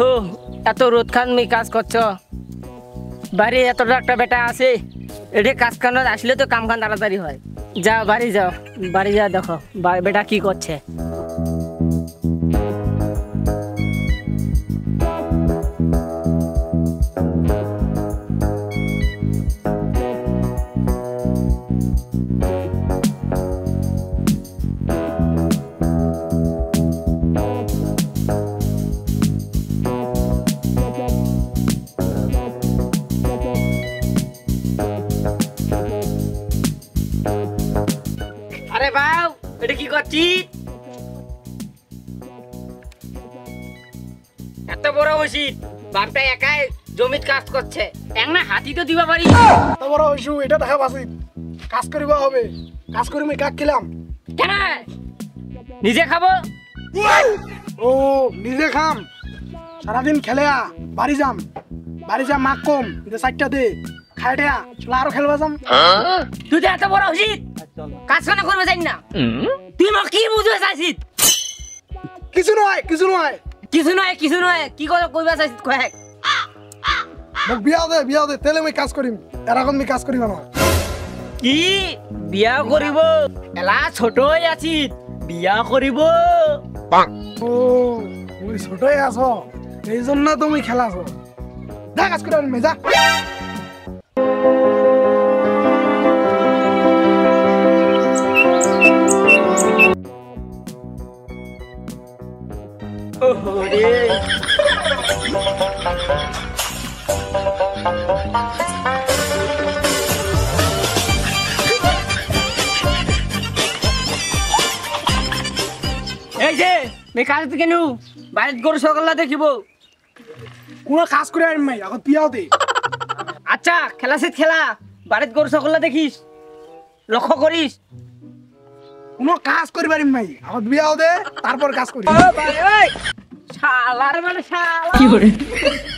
ওহো এত রোদ খান মি কাজ করছো বাড়ি এতটা একটা বেটা আছে এটি কাজ কান আসলে তো কাম খান তাড়াতাড়ি হয় যাও বাড়ি যা দেখো বেটা কি করছে আরে বাউ এটা কি করছিস এত বড় মসজিদ বাপটা একাই জমিত কাজ করছে একটা হাতি তো দিবা পারি এত বড় ইস্যু এটা দেখা পাচ্ছি কাজ করিবা হবে কাজ করি আমি কাক খেলাম কেন নিজে খাবো ও নিজে খাম সারাদিন খেলে বাড়ি যাম মাক কম চারটা দে খাই দেয়া আরো খেলবা যাম তুই তো এত বড় মসজিদ কাজ কেন করবে জানি না তুই মোক কি বুঝবে চাইছিস কিছু নয় কিছু নয় কি কথা কইবা চাইছিস কয়েক মোক বিয়া দে তেলে আমি কাজ করিম এরকম আমি কাজ করিব না কি বিয়া করিব এলা ছোট হয়ে আছিস বিয়া করিব ও তুমি ছোটই আছো এই জন্য তুমি খেলাছো যা কাজ করে আনবে যা এই যে মে কাজ থেকে নু বাইরে গরু সকালে দেখিব কোনো কাজ করে আনবে এখন বিয়াও দে আচ্ছা খেলা সে খেলা বাড়িতে গরু সকালে দেখিস লক্ষ্য করিস কোনো কাজ করি পারিম ভাই এখন বিয়াও দে তারপর কাজ করি শালার মানে শালা